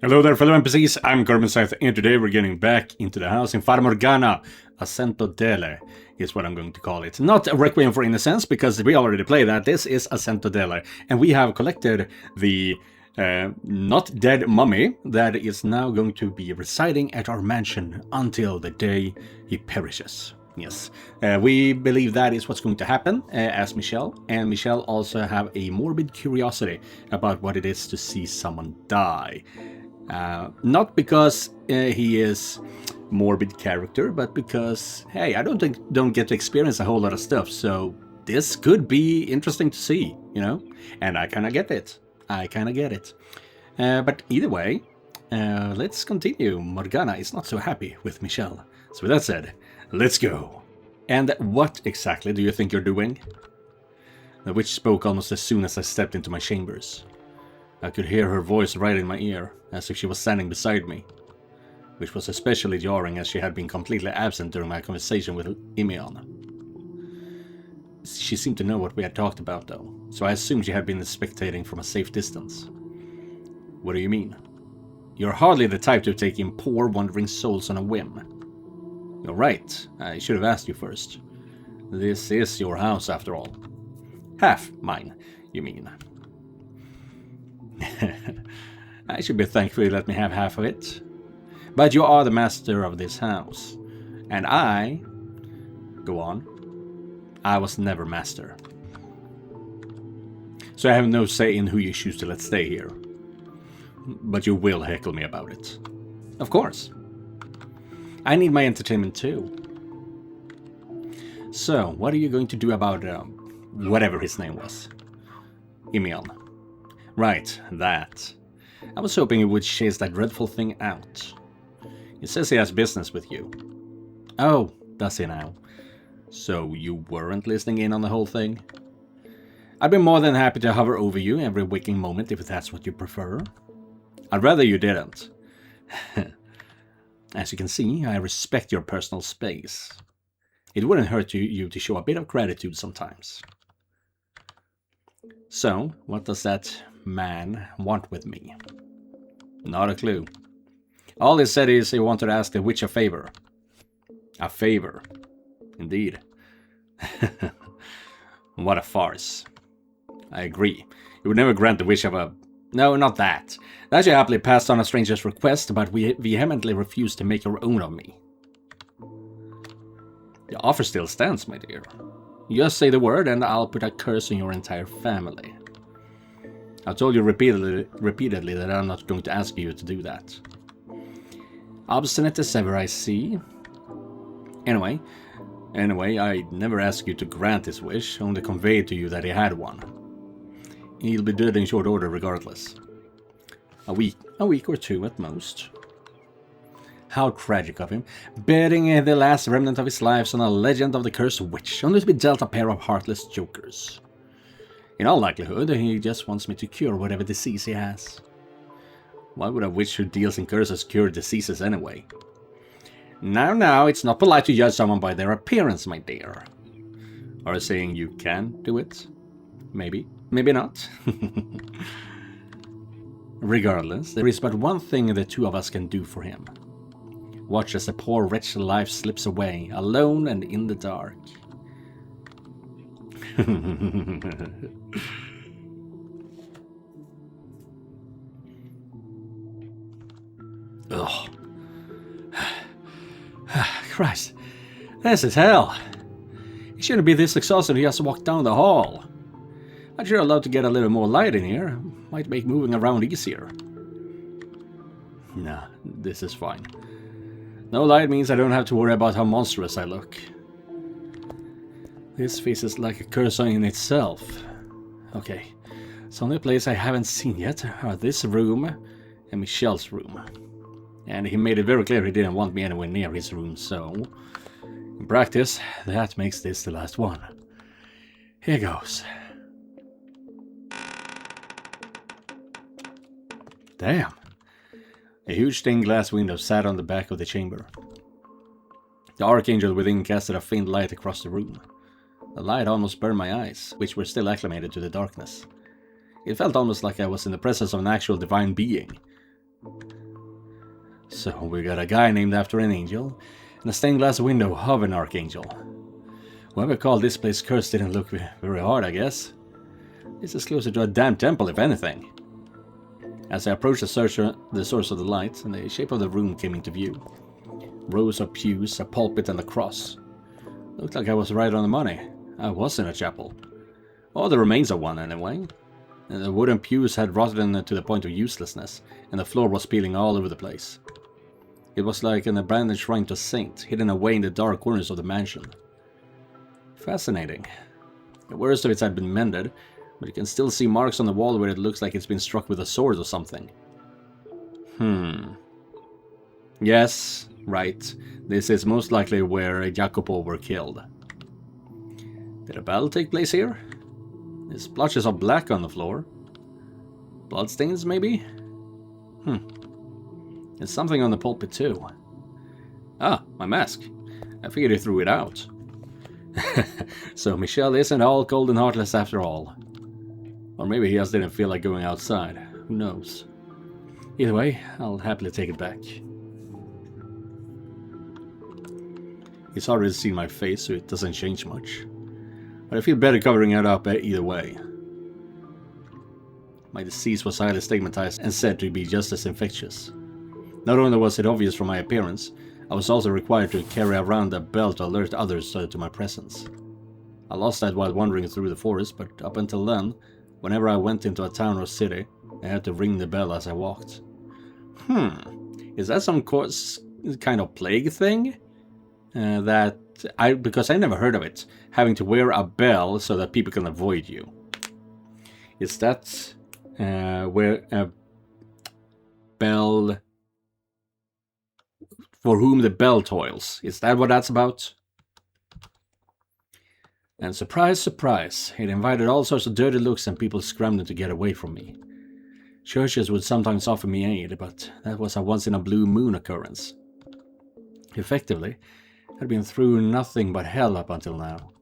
Hello there, fellow NPCs. I'm Scythe, and today we're getting back into the house in Fata Morgana. Assento Dele is what I'm going to call it. Not Requiem for Innocence, because we already played that. This is Assento Dele, and we have collected the not dead mummy that is now going to be residing at our mansion until the day he perishes. Yes, we believe that is what's going to happen as Michelle, and Michelle also have a morbid curiosity about what it is to see someone die. Not because he is morbid character, but because, hey, I don't get to experience a whole lot of stuff, so this could be interesting to see, you know? And I kind of get it. But either way, let's continue. Morgana is not so happy with Michelle. So with that said, let's go. And what exactly do you think you're doing? The witch spoke almost as soon as I stepped into my chambers. I could hear her voice right in my ear, as if she was standing beside me, which was especially jarring as she had been completely absent during my conversation with Imeon. She seemed to know what we had talked about, though, so I assumed she had been spectating from a safe distance. What do you mean? You're hardly the type to take in poor, wandering souls on a whim. You're right, I should have asked you first. This is your house, after all. Half mine, you mean. I should be thankful you let me have half of it. But you are the master of this house. And I... Go on. I was never master. So I have no say in who you choose to let stay here. But you will heckle me about it. Of course. I need my entertainment too. So, what are you going to do about, whatever his name was? Imeon. Right, that. I was hoping he would chase that dreadful thing out. He says he has business with you. Oh, does he now? So you weren't listening in on the whole thing? I'd be more than happy to hover over you every waking moment if that's what you prefer. I'd rather you didn't. As you can see, I respect your personal space. It wouldn't hurt you to show a bit of gratitude sometimes. So, what does that man want with me? Not a clue. All he said is he wanted to ask the witch a favor. A favor. Indeed. What a farce. I agree. He would never grant the wish of a... No, not that. That you happily passed on a stranger's request, but we vehemently refused to make your own of me. The offer still stands, my dear. You just say the word and I'll put a curse on your entire family. I've told you repeatedly that I'm not going to ask you to do that. Obstinate as ever, I see. Anyway, I never asked you to grant his wish, only conveyed to you that he had one. He'll be dead in short order regardless. A week or two at most. How tragic of him, betting the last remnant of his life on a legend of the cursed witch, only to be dealt a pair of heartless jokers. In all likelihood, he just wants me to cure whatever disease he has. Why would a witch who deals in curses cure diseases anyway? Now, it's not polite to judge someone by their appearance, my dear. Are you saying you can do it? Maybe, maybe not. Regardless, there is but one thing the two of us can do for him. Watch as the poor wretched life slips away, alone and in the dark. Ugh. Christ, this is hell. He shouldn't be this exhausted he has to walk down the hall. I'd sure love to get a little more light in here. Might make moving around easier. Nah, this is fine. No light means I don't have to worry about how monstrous I look. This face is like a curse in itself. Okay, so the only place I haven't seen yet are this room and Michelle's room. And he made it very clear he didn't want me anywhere near his room, so... in practice, that makes this the last one. Here goes. Damn. A huge stained glass window sat on the back of the chamber. The archangel within casted a faint light across the room. The light almost burned my eyes, which were still acclimated to the darkness. It felt almost like I was in the presence of an actual divine being, So we got a guy named after an angel, and a stained glass window of an archangel. Whoever called this place cursed didn't look very hard, I guess. This is closer to a damn temple, if anything. As I approached the source of the light, and the shape of the room came into view. Rows of pews, a pulpit, and a cross. Looked like I was right on the money. I was in a chapel. Or the remains of one, anyway. And the wooden pews had rotted to the point of uselessness, and the floor was peeling all over the place. It was like an abandoned shrine to a saint, hidden away in the dark corners of the mansion. Fascinating. The worst of it had been mended, but you can still see marks on the wall where it looks like it's been struck with a sword or something. Yes, right. This is most likely where Jacopo were killed. Did a battle take place here? There's splotches of black on the floor. Bloodstains, maybe? There's something on the pulpit too. Ah, my mask. I figured he threw it out. So Michel isn't all cold and heartless after all. Or maybe he just didn't feel like going outside. Who knows? Either way, I'll happily take it back. He's already seen my face, so it doesn't change much. But I feel better covering it up either way. My disease was highly stigmatized and said to be just as infectious. Not only was it obvious from my appearance, I was also required to carry around a bell to alert others to my presence. I lost that while wandering through the forest, but up until then, whenever I went into a town or city, I had to ring the bell as I walked. Is that some kind of plague thing? Because I never heard of it, having to wear a bell so that people can avoid you. Is that where a bell... For whom the bell tolls? Is that what that's about? And surprise, surprise, it invited all sorts of dirty looks and people scrambling to get away from me. Churches would sometimes offer me aid, but that was a once-in-a-blue-moon occurrence. Effectively, I'd been through nothing but hell up until now.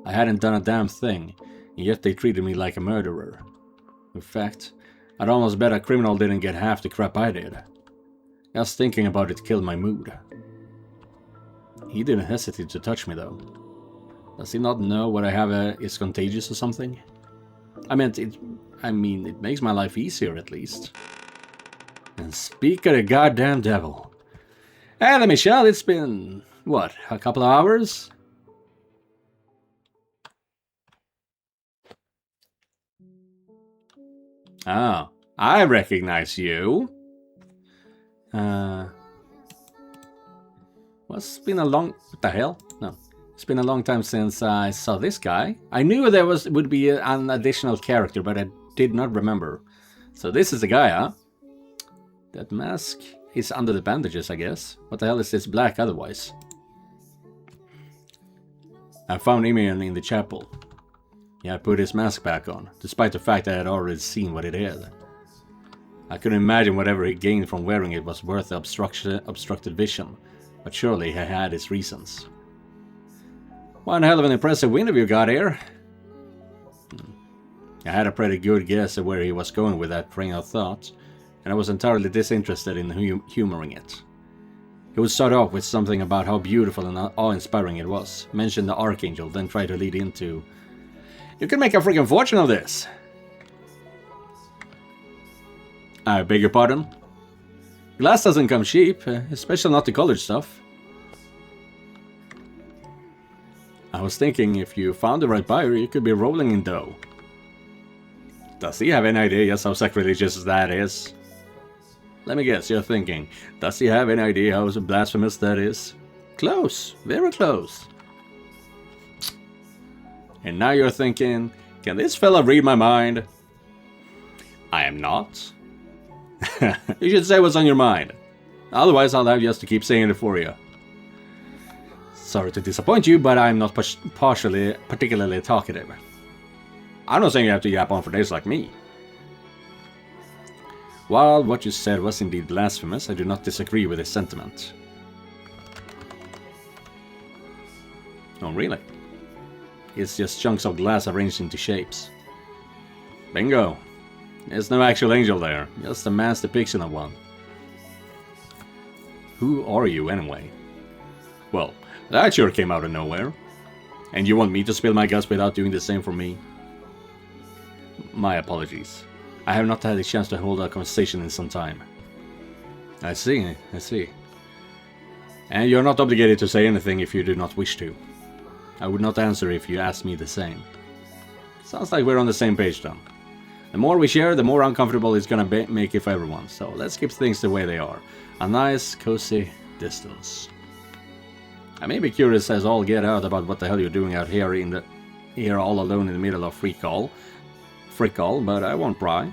I hadn't done a damn thing, and yet they treated me like a murderer. In fact, I'd almost bet a criminal didn't get half the crap I did. Just thinking about it killed my mood. He didn't hesitate to touch me, though. Does he not know what I have is contagious or something? I mean, it makes my life easier, at least. And speak of the goddamn devil. Hey, Michel, it's been, what, a couple of hours? Oh, I recognize you. It's been a long... What the hell? No. It's been a long time since I saw this guy. I knew there would be an additional character, but I did not remember. So this is the guy, huh? That mask is under the bandages, I guess. What the hell is this black otherwise? I found Imian in the chapel. Yeah, I put his mask back on, despite the fact that I had already seen what it had. I couldn't imagine whatever he gained from wearing it was worth the obstructed vision, but surely he had his reasons. One hell of an impressive window you got here. I had a pretty good guess at where he was going with that train of thought, and I was entirely disinterested in humoring it. He would start off with something about how beautiful and awe-inspiring it was, mention the Archangel, then try to lead into, "You can make a freaking fortune of this!" I beg your pardon? Glass doesn't come cheap, especially not the colored stuff. I was thinking if you found the right buyer, you could be rolling in dough. Does he have any idea just how sacrilegious that is? Let me guess, you're thinking, does he have any idea how blasphemous that is? Close, very close. And now you're thinking, can this fella read my mind? I am not. You should say what's on your mind. Otherwise, I'll have just to keep saying it for you. Sorry to disappoint you, but I'm not particularly talkative. I'm not saying you have to yap on for days like me. While what you said was indeed blasphemous, I do not disagree with this sentiment. Oh, really? It's just chunks of glass arranged into shapes. Bingo! There's no actual angel there, just a man's depiction of one. Who are you, anyway? Well, that sure came out of nowhere. And you want me to spill my guts without doing the same for me? My apologies. I have not had a chance to hold a conversation in some time. I see. And you're not obligated to say anything if you do not wish to. I would not answer if you asked me the same. Sounds like we're on the same page then. The more we share, the more uncomfortable it's gonna make it for everyone, so let's keep things the way they are. A nice, cozy distance. I may be curious as all get out about what the hell you're doing out here here all alone in the middle of Frickall, but I won't pry.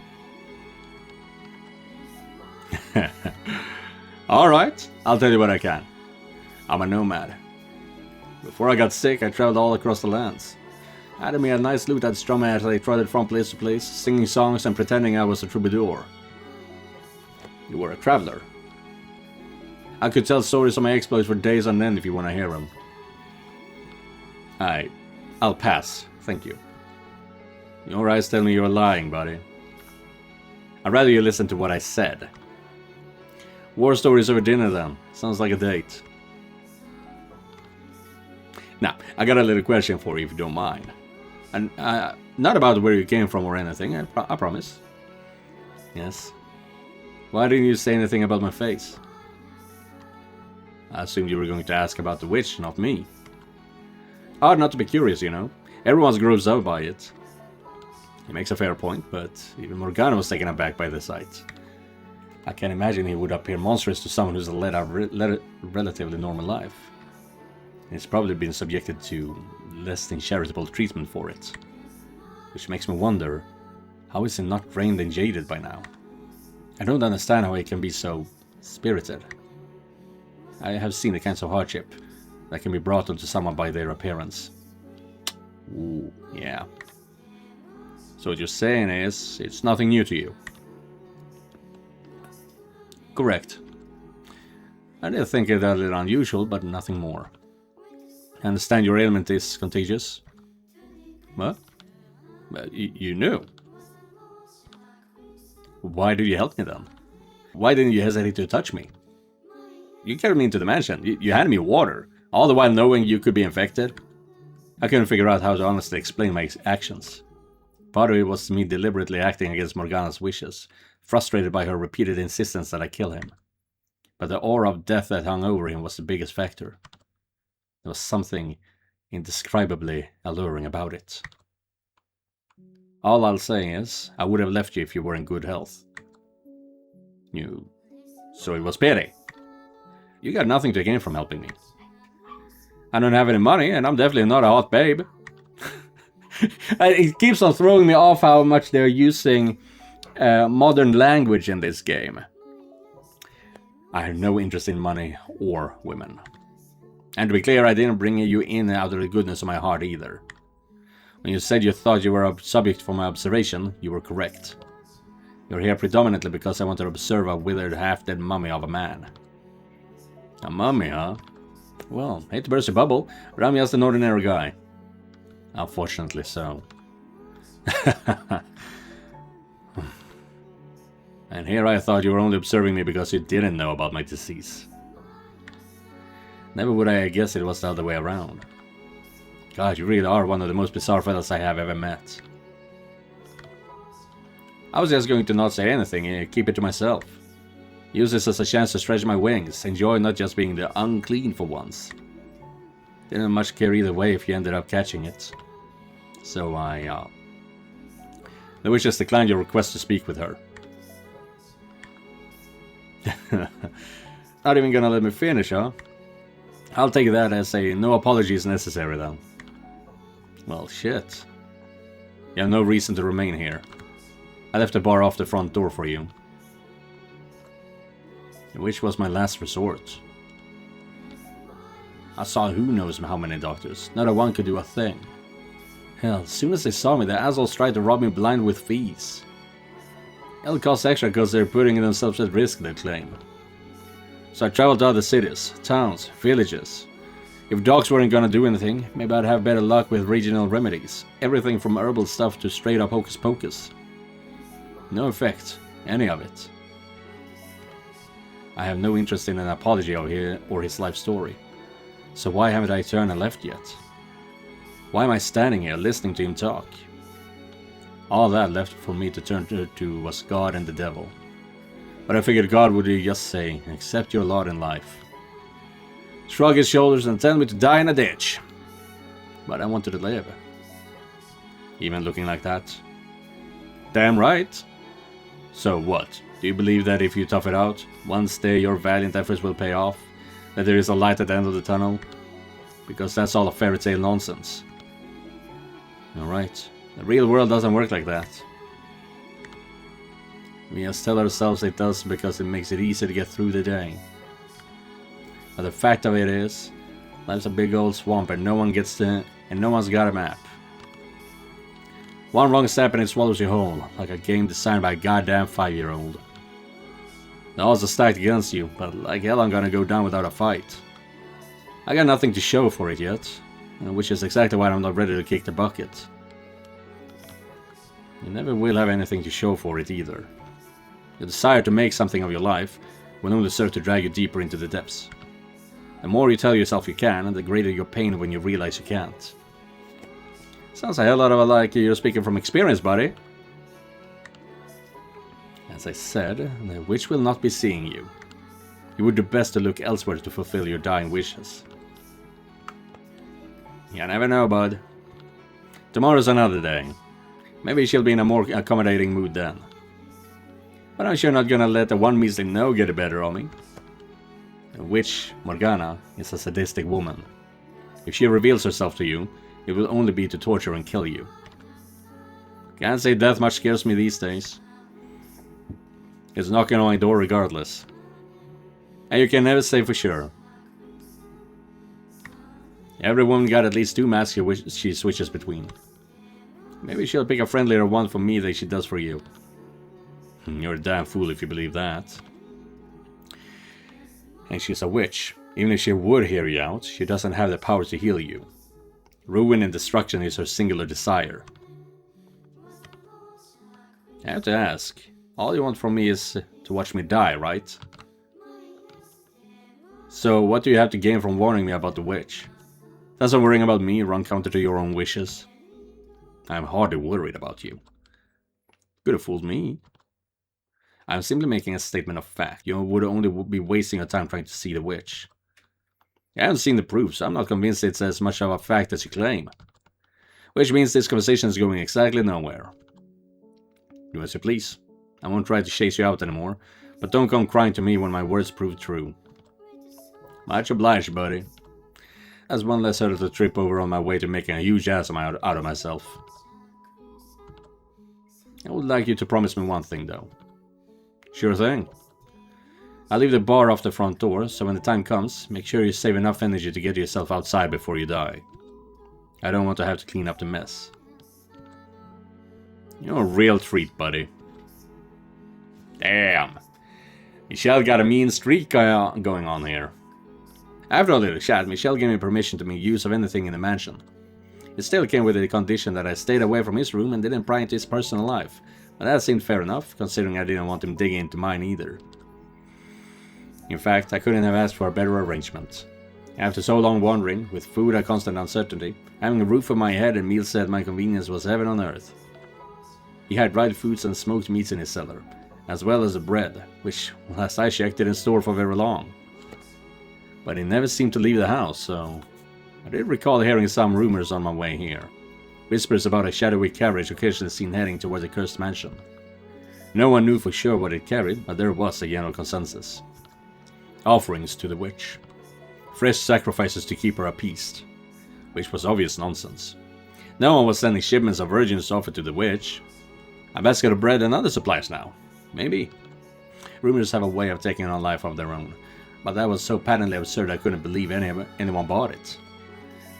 Alright, I'll tell you what I can. I'm a nomad. Before I got sick, I traveled all across the lands. Added me a nice loot I'd strum as I trotted from place to place, singing songs and pretending I was a troubadour. You were a traveler. I could tell stories of my exploits for days on end if you want to hear them. I'll pass, thank you. Your eyes tell me you're lying, buddy. I'd rather you listen to what I said. War stories over dinner then. Sounds like a date. Now, I got a little question for you if you don't mind. And not about where you came from or anything, I promise. Yes? Why didn't you say anything about my face? I assumed you were going to ask about the witch, not me. Hard not to be curious, you know. Everyone's grossed out by it. He makes a fair point, but even Morgana was taken aback by the sight. I can imagine he would appear monstrous to someone who's led a relatively normal life. He's probably been subjected to less than charitable treatment for it. Which makes me wonder, how is he not drained and jaded by now? I don't understand how he can be so spirited. I have seen the kinds of hardship that can be brought onto someone by their appearance. Ooh, yeah. So what you're saying is, it's nothing new to you. Correct. I did think it a little unusual, but nothing more. I understand your ailment is contagious. What? You knew. Why did you help me then? Why didn't you hesitate to touch me? You carried me into the mansion. You handed me water, all the while knowing you could be infected. I couldn't figure out how to honestly explain my actions. Part of it was me deliberately acting against Morgana's wishes, frustrated by her repeated insistence that I kill him. But the aura of death that hung over him was the biggest factor. There was something indescribably alluring about it. All I'll say is, I would have left you if you were in good health. So it was pity. You got nothing to gain from helping me. I don't have any money, and I'm definitely not a hot babe. It keeps on throwing me off how much they're using modern language in this game. I have no interest in money or women. And to be clear, I didn't bring you in out of the goodness of my heart either. When you said you thought you were a subject for my observation, you were correct. You're here predominantly because I want to observe a withered, half-dead mummy of a man. A mummy, huh? Well, hate to burst your bubble, but I'm just an ordinary guy. Unfortunately so. And here I thought you were only observing me because you didn't know about my disease. Never would I guess it was the other way around. God, you really are one of the most bizarre fellas I have ever met. I was just going to not say anything and keep it to myself. Use this as a chance to stretch my wings, enjoy not just being the unclean for once. Didn't much care either way if you ended up catching it. So the witch has declined your request to speak with her. Not even gonna let me finish, huh? I'll take that as a no apologies necessary then. Well, shit. You have no reason to remain here. I left the bar off the front door for you. Which was my last resort. I saw who knows how many doctors. Not a one could do a thing. Hell, as soon as they saw me, the assholes tried to rob me blind with fees. It'll cost extra because they're putting themselves at risk, they claim. So I traveled to other cities, towns, villages. If dogs weren't gonna do anything, maybe I'd have better luck with regional remedies. Everything from herbal stuff to straight up hocus pocus. No effect, any of it. I have no interest in an apology of him or his life story. So why haven't I turned and left yet? Why am I standing here listening to him talk? All that left for me to turn to was God and the devil. But I figured God would just say, accept your lot in life. Shrug his shoulders and tell me to die in a ditch. But I wanted to live. Even looking like that. Damn right. So what? Do you believe that if you tough it out, one day your valiant efforts will pay off? That there is a light at the end of the tunnel? Because that's all a fairy tale nonsense. Alright, the real world doesn't work like that. We just tell ourselves it does because it makes it easier to get through the day. But the fact of it is, life's a big old swamp and no one gets to, and no one's got a map. One wrong step and it swallows you whole, like a game designed by a goddamn 5-year-old. The odds are stacked against you, but like hell I'm gonna go down without a fight. I got nothing to show for it yet, which is exactly why I'm not ready to kick the bucket. You never will have anything to show for it either. The desire to make something of your life will only serve to drag you deeper into the depths. The more you tell yourself you can, the greater your pain when you realize you can't. Sounds a hell lot of like you're speaking from experience, buddy. As I said, the witch will not be seeing you. You would do best to look elsewhere to fulfill your dying wishes. You never know, bud. Tomorrow's another day. Maybe she'll be in a more accommodating mood then. But I'm sure not gonna let the one measly no get the better of me. The witch, Morgana, is a sadistic woman. If she reveals herself to you, it will only be to torture and kill you. Can't say death much scares me these days. It's knocking on my door regardless. And you can never say for sure. Every woman got at least 2 masks she switches between. Maybe she'll pick a friendlier one for me than she does for you. You're a damn fool if you believe that. And she's a witch. Even if she would hear you out, she doesn't have the power to heal you. Ruin and destruction is her singular desire. I have to ask, all you want from me is to watch me die, right? So what do you have to gain from warning me about the witch? Doesn't worrying about me run counter to your own wishes? I'm hardly worried about you. Could have fooled me. I'm simply making a statement of fact. You would only be wasting your time trying to see the witch. I haven't seen the proof, so I'm not convinced it's as much of a fact as you claim. Which means this conversation is going exactly nowhere. Do as you please. I won't try to chase you out anymore, but don't come crying to me when my words prove true. Much obliged, buddy. That's one less hurdle to trip over on my way to making a huge ass out of myself. I would like you to promise me one thing, though. Sure thing. I'll leave the bar off the front door, so when the time comes, make sure you save enough energy to get yourself outside before you die. I don't want to have to clean up the mess. You're a real treat, buddy. Damn. Michelle got a mean streak going on here. After a little chat, Michelle gave me permission to make use of anything in the mansion. It still came with the condition that I stayed away from his room and didn't pry into his personal life, but that seemed fair enough, considering I didn't want him digging into mine either. In fact, I couldn't have asked for a better arrangement. After so long wandering, with food a constant uncertainty, having a roof over my head and meals at my convenience was heaven on earth. He had dried foods and smoked meats in his cellar, as well as the bread, which, last I checked, didn't store for very long. But he never seemed to leave the house, so I did recall hearing some rumors on my way here. Whispers about a shadowy carriage occasionally seen heading toward the cursed mansion. No one knew for sure what it carried, but there was a general consensus. Offerings to the witch. Fresh sacrifices to keep her appeased. Which was obvious nonsense. No one was sending shipments of virgins to offer to the witch. A basket of bread and other supplies now. Maybe. Rumors have a way of taking on life of their own, but that was so patently absurd I couldn't believe anyone bought it.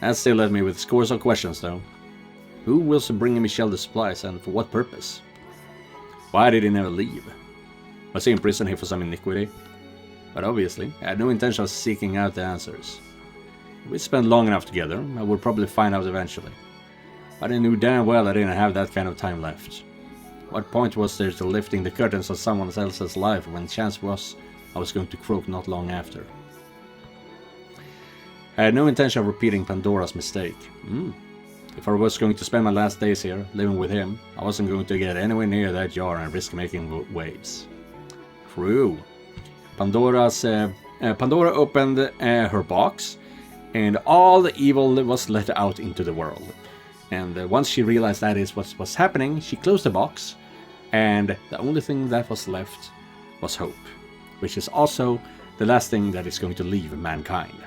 That still left me with scores of questions though. Who was bringing Michelle the supplies and for what purpose? Why did he never leave? Was he in prison here for some iniquity? But obviously, I had no intention of seeking out the answers. If we spent long enough together, I would probably find out eventually. But I knew damn well I didn't have that kind of time left. What point was there to lifting the curtains on someone else's life when chance was I was going to croak not long after. I had no intention of repeating Pandora's mistake. If I was going to spend my last days here, living with him, I wasn't going to get anywhere near that jar and risk making waves. True. Pandora opened her box, and all the evil was let out into the world. And once she realized that is what was happening, she closed the box, and the only thing that was left was hope, which is also the last thing that is going to leave mankind.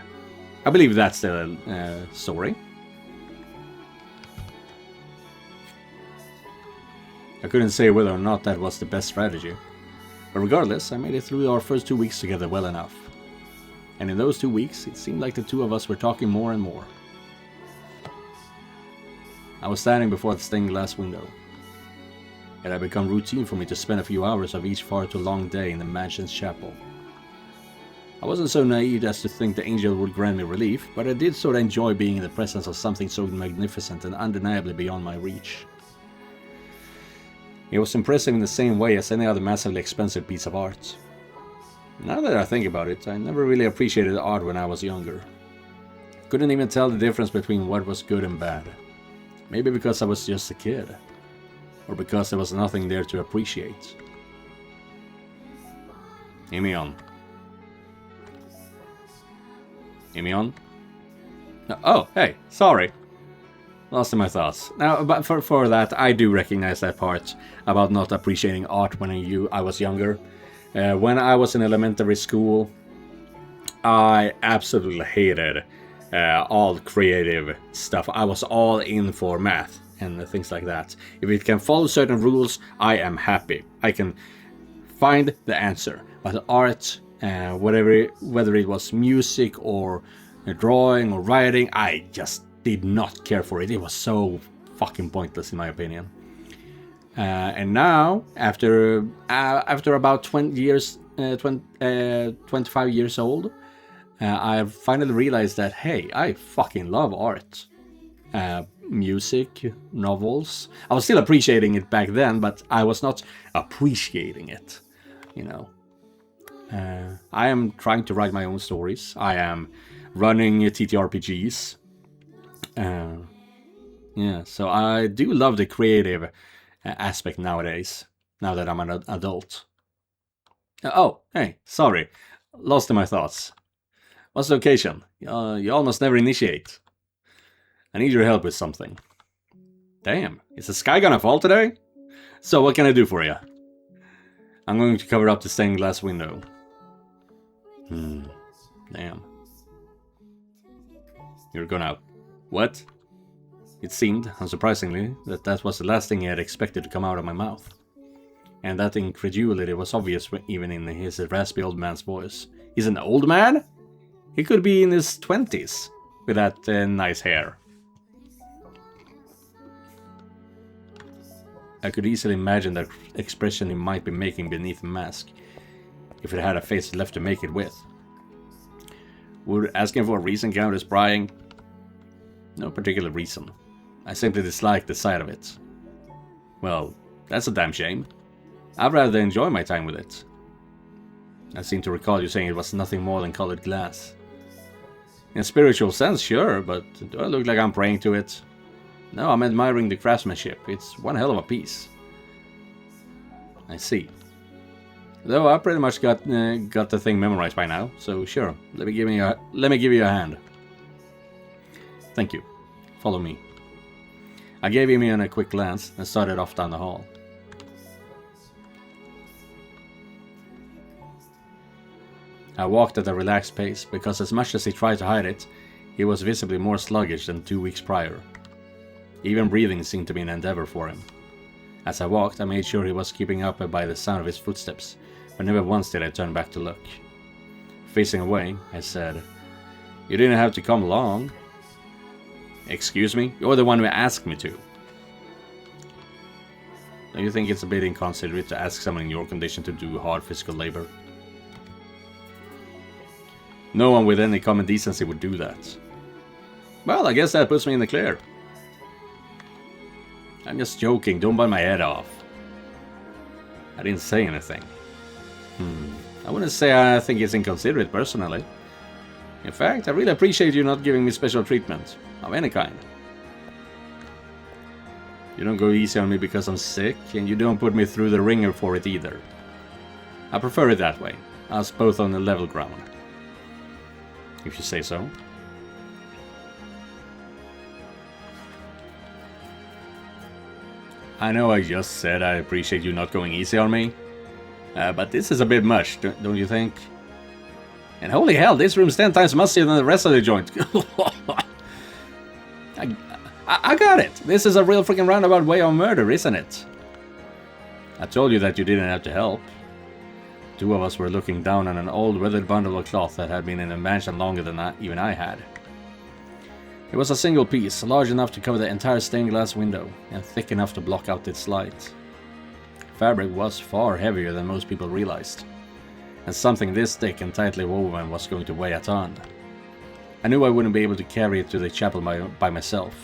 I believe that's the story. I couldn't say whether or not that was the best strategy, but regardless, I made it through our first 2 weeks together well enough. And in those 2 weeks, it seemed like the two of us were talking more and more. I was standing before the stained glass window. It had become routine for me to spend a few hours of each far too long day in the mansion's chapel. I wasn't so naive as to think the angel would grant me relief, but I did sort of enjoy being in the presence of something so magnificent and undeniably beyond my reach. It was impressive in the same way as any other massively expensive piece of art. Now that I think about it, I never really appreciated art when I was younger. Couldn't even tell the difference between what was good and bad. Maybe because I was just a kid. Or because there was nothing there to appreciate. Hear me on. Hear me on? Oh, hey, sorry. Lost in my thoughts. Now, but for that, I do recognize that part about not appreciating art when I was younger. When I was in elementary school, I absolutely hated all creative stuff. I was all in for math and things like that. If it can follow certain rules, I am happy. I can find the answer. But art, whether it was music or drawing or writing, I just did not care for it. It was so fucking pointless in my opinion. And now, after about 20 years, 25 years old, I've finally realized that, hey, I fucking love art. Music, novels. I was still appreciating it back then, but I was not appreciating it, you know. I am trying to write my own stories. I am running TTRPGs. Yeah, so I do love the creative aspect nowadays, now that I'm an adult. Oh, hey, sorry. Lost in my thoughts. What's the occasion? You almost never initiate. I need your help with something. Damn, is the sky gonna fall today? So what can I do for you? I'm going to cover up the stained glass window. Damn. You're gonna... What? It seemed, unsurprisingly, that was the last thing he had expected to come out of my mouth. And that incredulity was obvious even in his raspy old man's voice. He's an old man? He could be in his 20s, with that nice hair. I could easily imagine that expression he might be making beneath the mask, if it had a face left to make it with. Would asking for a reason count as prying? No particular reason. I simply disliked the sight of it. Well, that's a damn shame. I'd rather enjoy my time with it. I seem to recall you saying it was nothing more than colored glass. In a spiritual sense, sure, but do I look like I'm praying to it? No, I'm admiring the craftsmanship. It's one hell of a piece. I see. Though I pretty much got the thing memorized by now, so sure, let me give you a hand. Thank you. Follow me. I gave him a quick glance and started off down the hall. I walked at a relaxed pace because as much as he tried to hide it, he was visibly more sluggish than 2 weeks prior. Even breathing seemed to be an endeavor for him. As I walked, I made sure he was keeping up by the sound of his footsteps, but never once did I turn back to look. Facing away, I said, "You didn't have to come along." "Excuse me? You're the one who asked me to." Don't you think it's a bit inconsiderate to ask someone in your condition to do hard physical labor? No one with any common decency would do that. Well, I guess that puts me in the clear. I'm just joking, don't bite my head off. I didn't say anything. I wouldn't say I think it's inconsiderate personally. In fact, I really appreciate you not giving me special treatment of any kind. You don't go easy on me because I'm sick, and you don't put me through the ringer for it either. I prefer it that way, us both on the level ground. If you say so. I know I just said I appreciate you not going easy on me, but this is a bit much, don't you think? And holy hell, this room's 10 times mustier than the rest of the joint. I got it! This is a real freaking roundabout way of murder, isn't it? I told you that you didn't have to help. Two of us were looking down on an old weathered bundle of cloth that had been in the mansion longer than even I had. It was a single piece, large enough to cover the entire stained glass window, and thick enough to block out its light. Fabric was far heavier than most people realized, and something this thick and tightly woven was going to weigh a ton. I knew I wouldn't be able to carry it to the chapel by myself.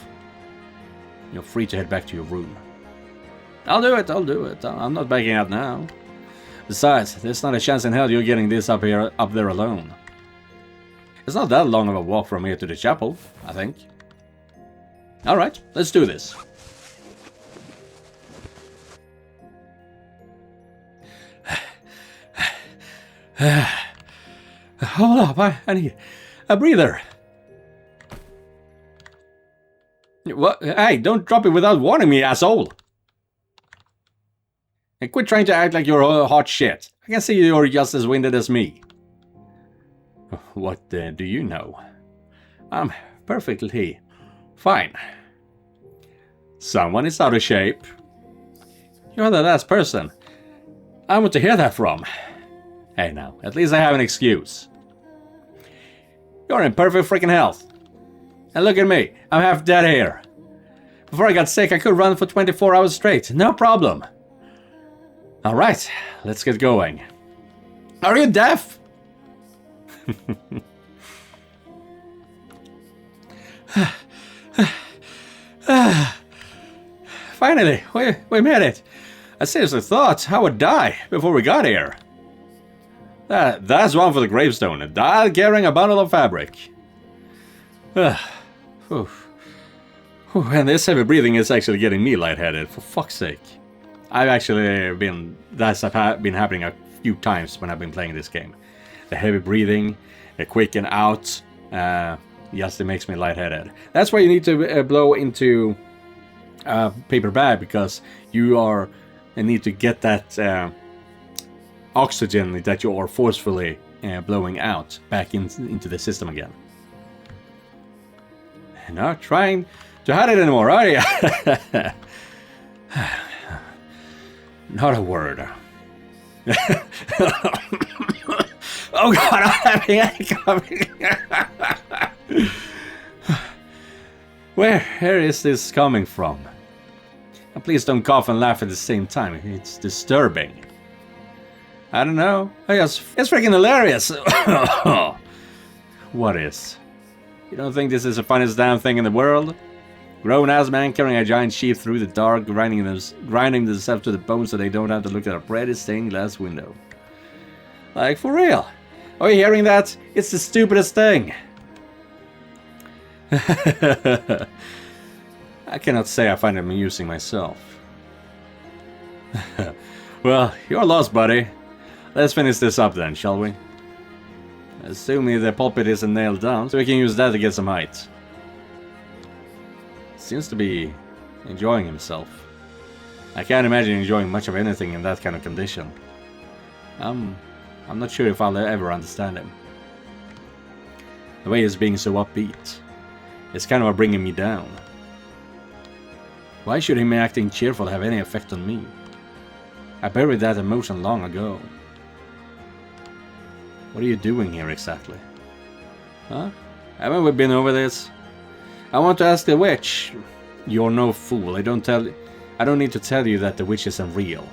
You're free to head back to your room. I'll do it. I'm not backing out now. Besides, there's not a chance in hell you're getting this up there alone. It's not that long of a walk from here to the chapel, I think. Alright, let's do this. Hold up, I need a breather. What? Hey, don't drop it without warning me, asshole! And quit trying to act like you're hot shit. I can see you're just as winded as me. What do you know? I'm perfectly fine. Someone is out of shape. You're the last person I want to hear that from. Hey now, at least I have an excuse. You're in perfect freaking health. And look at me, I'm half dead here. Before I got sick, I could run for 24 hours straight, no problem. Alright, let's get going. Are you deaf? Finally, we made it. I seriously thought I would die before we got here. That's one for the gravestone. Die carrying a bundle of fabric. And this heavy breathing is actually getting me lightheaded, for fuck's sake. That's been happening a few times when I've been playing this game. The heavy breathing, the quick and out, yes, it makes me lightheaded. That's why you need to blow into paper bag, because you need to get that oxygen that you are forcefully blowing out back into the system again. Not trying to hide it anymore, are you? Not a word. Oh god, I'm having a hiccup. Where is this coming from? And please don't cough and laugh at the same time. It's disturbing. I don't know. It's freaking hilarious. What is? You don't think this is the funniest damn thing in the world? Grown-ass man carrying a giant sheep through the dark, grinding themselves to the bone so they don't have to look at a pretty stained glass window. Like, for real? Are you hearing that? It's the stupidest thing. I cannot say I find it amusing myself. Well, you're lost, buddy. Let's finish this up then, shall we? Assuming the pulpit isn't nailed down, so we can use that to get some height. Seems to be enjoying himself. I can't imagine enjoying much of anything in that kind of condition. I'm not sure if I'll ever understand him. The way he's being so upbeat, it's kind of bringing me down. Why should him acting cheerful have any effect on me? I buried that emotion long ago. What are you doing here exactly? Huh? Haven't we been over this? I want to ask the witch. You're no fool. I don't need to tell you that the witch isn't real.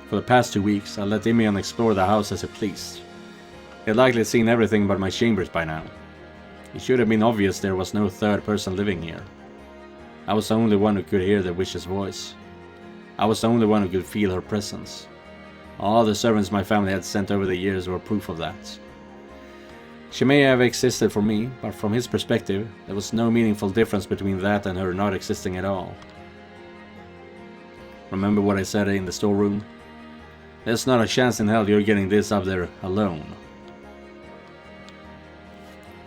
For the past 2 weeks, I let Imian explore the house as he pleased. He had likely seen everything but my chambers by now. It should have been obvious there was no third person living here. I was the only one who could hear the witch's voice. I was the only one who could feel her presence. All the servants my family had sent over the years were proof of that. She may have existed for me, but from his perspective, there was no meaningful difference between that and her not existing at all. Remember what I said in the storeroom? There's not a chance in hell you're getting this up there alone.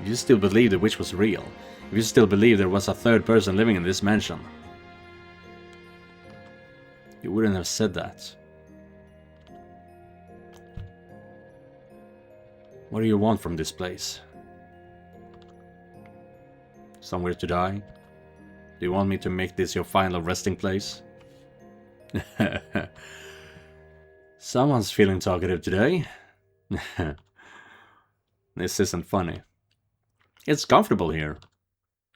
If you still believe the witch was real, if you still believe there was a third person living in this mansion, you wouldn't have said that. What do you want from this place? Somewhere to die? Do you want me to make this your final resting place? Someone's feeling talkative today. This isn't funny. It's comfortable here.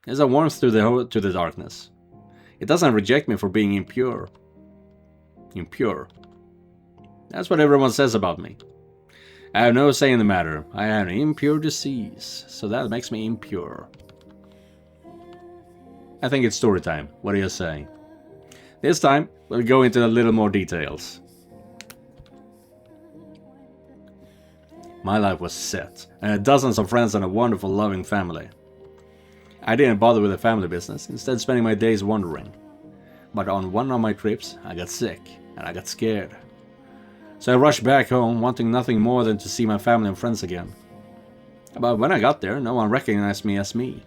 There's a warmth to the darkness. It doesn't reject me for being impure. Impure. That's what everyone says about me. I have no say in the matter. I have an impure disease, so that makes me impure. I think it's story time. What do you say? This time, we'll go into a little more details. My life was set. I had dozens of friends and a wonderful, loving family. I didn't bother with the family business, instead spending my days wandering. But on one of my trips, I got sick, and I got scared. So I rushed back home, wanting nothing more than to see my family and friends again. But when I got there, no one recognized me as me.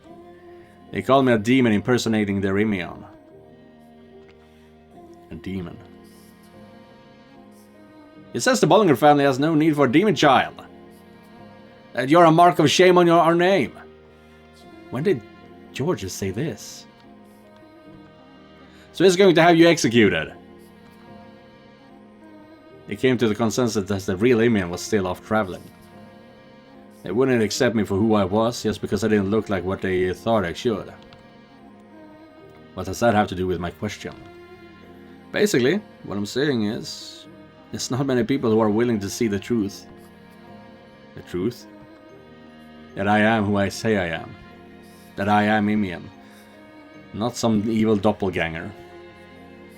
They called me a demon impersonating their Imeon. A demon. It says the Bollinger family has no need for a demon child. That you're a mark of shame on our name. When did Georges say this? So he's going to have you executed. They came to the consensus that the real Imeon was still off traveling. They wouldn't accept me for who I was just because I didn't look like what they thought I should. What does that have to do with my question? Basically, what I'm saying is, there's not many people who are willing to see the truth. The truth? That I am who I say I am. That I am Imeon. Not some evil doppelganger.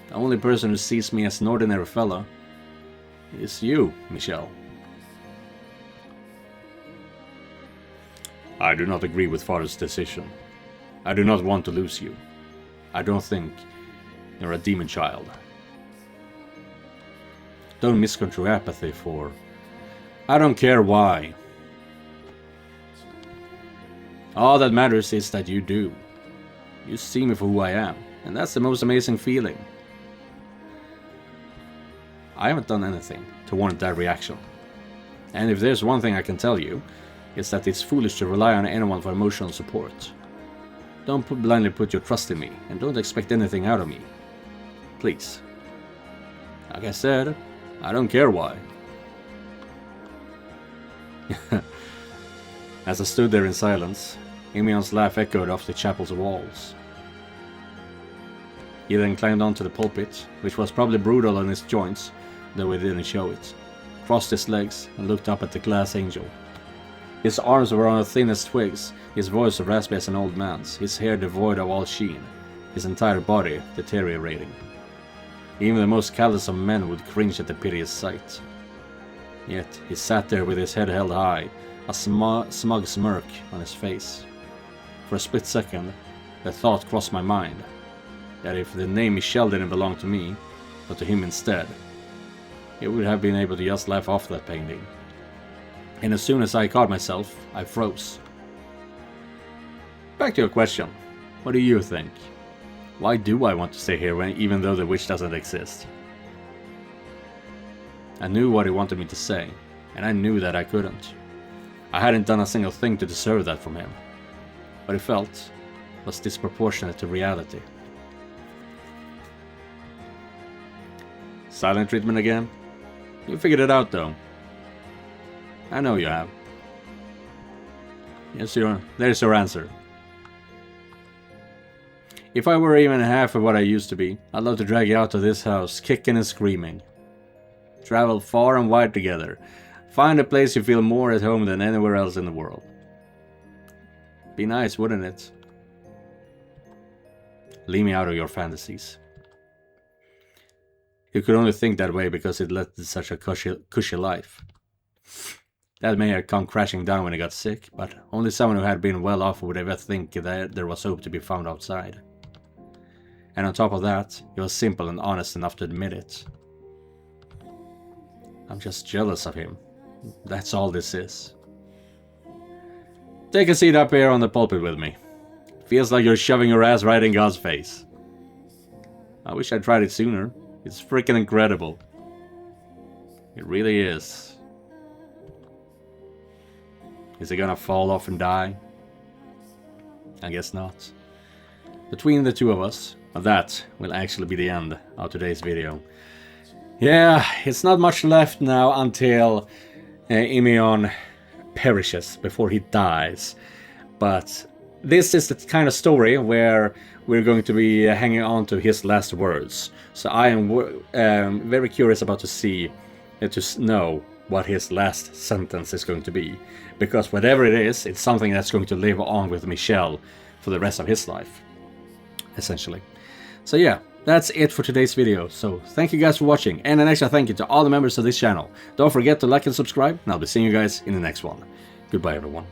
The only person who sees me as an ordinary fellow is you, Michelle. I do not agree with Father's decision. I do not want to lose you. I don't think you're a demon child. Don't misconstrue apathy for... I don't care why. All that matters is that you do. You see me for who I am, and that's the most amazing feeling. I haven't done anything to warrant that reaction. And if there's one thing I can tell you, it's that it's foolish to rely on anyone for emotional support. Don't blindly put your trust in me, and don't expect anything out of me. Please. Like I said, I don't care why. As I stood there in silence, Imeon's laugh echoed off the chapel's walls. He then climbed onto the pulpit, which was probably brutal on its joints, though he didn't show it, crossed his legs, and looked up at the glass angel. His arms were on as thin as twigs, his voice raspy as an old man's, his hair devoid of all sheen, his entire body deteriorating. Even the most callous of men would cringe at the piteous sight. Yet he sat there with his head held high, a smug smirk on his face. For a split second, the thought crossed my mind that if the name Michelle didn't belong to me, but to him instead, he would have been able to just laugh off that painting. And as soon as I caught myself, I froze. Back to your question. What do you think? Why do I want to stay here even though the witch doesn't exist? I knew what he wanted me to say, and I knew that I couldn't. I hadn't done a single thing to deserve that from him. What he felt was disproportionate to reality. Silent treatment again? You figured it out though. I know you have. Yes, there's your answer. If I were even half of what I used to be, I'd love to drag you out of this house, kicking and screaming. Travel far and wide together. Find a place you feel more at home than anywhere else in the world. Be nice, wouldn't it? Leave me out of your fantasies. You could only think that way because it led to such a cushy life. That may have come crashing down when he got sick, but only someone who had been well off would ever think that there was hope to be found outside. And on top of that, he was simple and honest enough to admit it. I'm just jealous of him. That's all this is. Take a seat up here on the pulpit with me. Feels like you're shoving your ass right in God's face. I wish I'd tried it sooner. It's freaking incredible. It really is. Is he gonna fall off and die? I guess not. Between the two of us, that will actually be the end of today's video. Yeah, it's not much left now until Emeon perishes before he dies. But this is the kind of story where we're going to be hanging on to his last words. So I am very curious about to know what his last sentence is going to be. Because whatever it is, it's something that's going to live on with Michel for the rest of his life, essentially. So yeah, that's it for today's video. So thank you guys for watching, and an extra thank you to all the members of this channel. Don't forget to like and subscribe, and I'll be seeing you guys in the next one. Goodbye everyone.